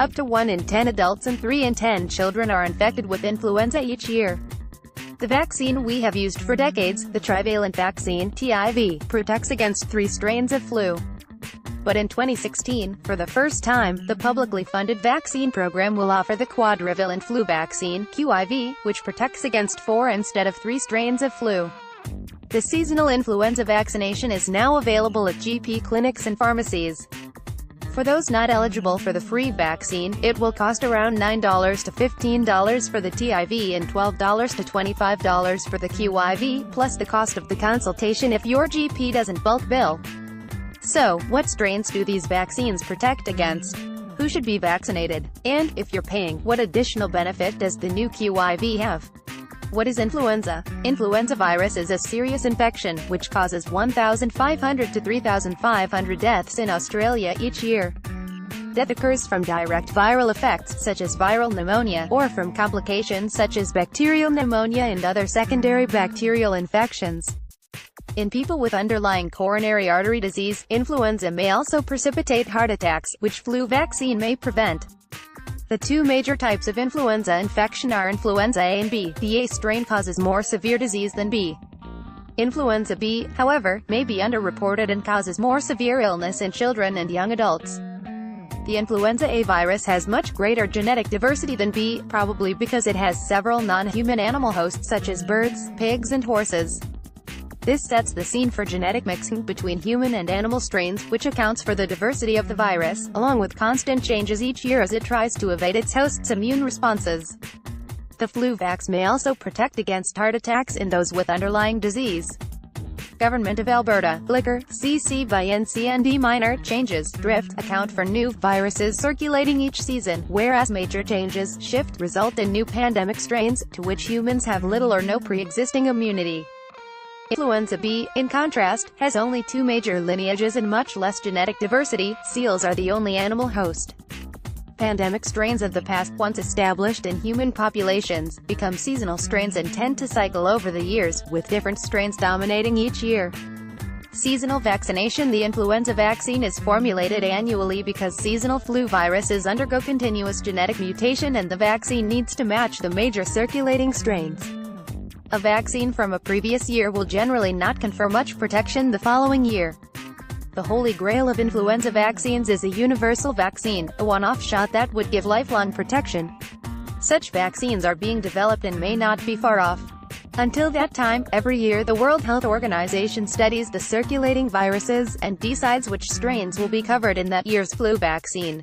Up to 1 in 10 adults and 3 in 10 children are infected with influenza each year. The vaccine we have used for decades, the trivalent vaccine, TIV, protects against 3 strains of flu. But in 2016, for the first time, the publicly funded vaccine program will offer the quadrivalent flu vaccine, QIV, which protects against 4 instead of 3 strains of flu. The seasonal influenza vaccination is now available at GP clinics and pharmacies. For those not eligible for the free vaccine, it will cost around $9 to $15 for the TIV and $12 to $25 for the QIV, plus the cost of the consultation if your GP doesn't bulk bill. So, what strains do these vaccines protect against? Who should be vaccinated? And, if you're paying, what additional benefit does the new QIV have? What is influenza? Influenza virus is a serious infection, which causes 1,500 to 3,500 deaths in Australia each year. Death occurs from direct viral effects, such as viral pneumonia, or from complications such as bacterial pneumonia and other secondary bacterial infections. In people with underlying coronary artery disease, influenza may also precipitate heart attacks, which flu vaccine may prevent. The 2 major types of influenza infection are influenza A and B. The A strain causes more severe disease than B. Influenza B, however, may be underreported and causes more severe illness in children and young adults. The influenza A virus has much greater genetic diversity than B, probably because it has several non-human animal hosts such as birds, pigs and horses. This sets the scene for genetic mixing between human and animal strains, which accounts for the diversity of the virus, along with constant changes each year as it tries to evade its host's immune responses. The flu vax may also protect against heart attacks in those with underlying disease. Government of Alberta, Flickr, CC by NCND minor changes, drift, account for new viruses circulating each season, whereas major changes, shift, result in new pandemic strains, to which humans have little or no pre-existing immunity. Influenza B, in contrast, has only 2 major lineages and much less genetic diversity. Seals are the only animal host. Pandemic strains of the past, once established in human populations, become seasonal strains and tend to cycle over the years, with different strains dominating each year. Seasonal vaccination. The influenza vaccine is formulated annually because seasonal flu viruses undergo continuous genetic mutation and the vaccine needs to match the major circulating strains. A vaccine from a previous year will generally not confer much protection the following year. The holy grail of influenza vaccines is a universal vaccine, a one-off shot that would give lifelong protection. Such vaccines are being developed and may not be far off. Until that time, every year the World Health Organization studies the circulating viruses and decides which strains will be covered in that year's flu vaccine.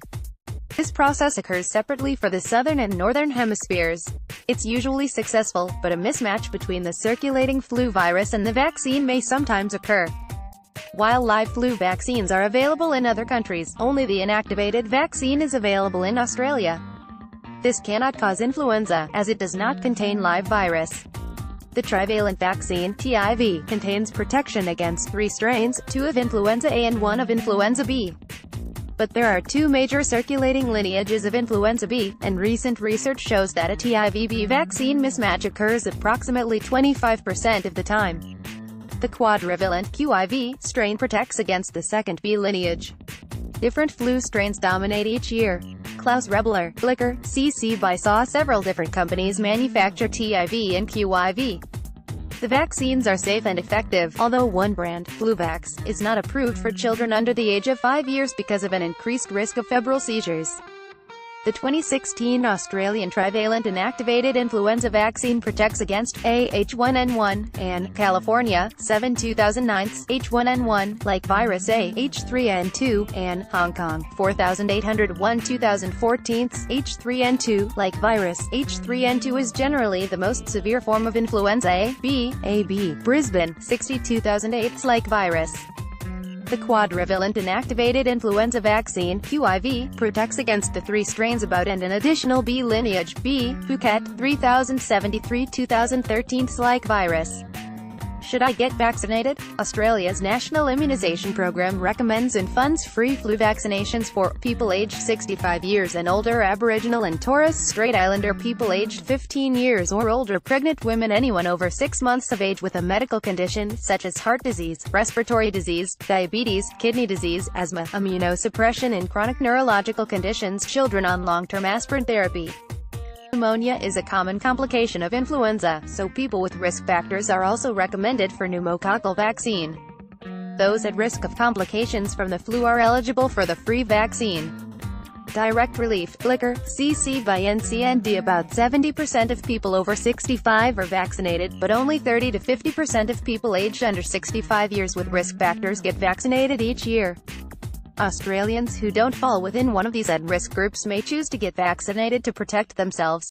This process occurs separately for the southern and northern hemispheres. It's usually successful, but a mismatch between the circulating flu virus and the vaccine may sometimes occur. While live flu vaccines are available in other countries, only the inactivated vaccine is available in Australia. This cannot cause influenza, as it does not contain live virus. The trivalent vaccine, TIV, contains protection against 3 strains, 2 of influenza A and 1 of influenza B. But there are 2 major circulating lineages of influenza B, and recent research shows that a TIV-B vaccine mismatch occurs approximately 25% of the time. The quadrivalent QIV strain protects against the second B lineage. Different flu strains dominate each year. Klaus Rebler, Flickr, CC by saw several different companies manufacture TIV and QIV. The vaccines are safe and effective, although one brand, Fluvax, is not approved for children under the age of 5 years because of an increased risk of febrile seizures. The 2016 Australian trivalent inactivated influenza vaccine protects against A H1N1, and California, 7/2009, H1N1, like virus A, H3N2, and Hong Kong, 4801 2014, H3N2, like virus. H3N2 is generally the most severe form of influenza A, B, AB, Brisbane, 60/2008, like virus. The quadrivalent inactivated influenza vaccine, QIV, protects against the 3 strains about and an additional B lineage, B, Phuket, 3073 2013, like virus. Should I get vaccinated? Australia's National Immunisation Program recommends and funds free flu vaccinations for people aged 65 years and older, Aboriginal and Torres Strait Islander people aged 15 years or older, pregnant women, anyone over 6 months of age with a medical condition, such as heart disease, respiratory disease, diabetes, kidney disease, asthma, immunosuppression and chronic neurological conditions, children on long-term aspirin therapy. Pneumonia is a common complication of influenza, so people with risk factors are also recommended for pneumococcal vaccine. Those at risk of complications from the flu are eligible for the free vaccine. Direct Relief, Flickr, CC by NCND. About 70% of people over 65 are vaccinated, but only 30 to 50% of people aged under 65 years with risk factors get vaccinated each year. Australians who don't fall within one of these at-risk groups may choose to get vaccinated to protect themselves.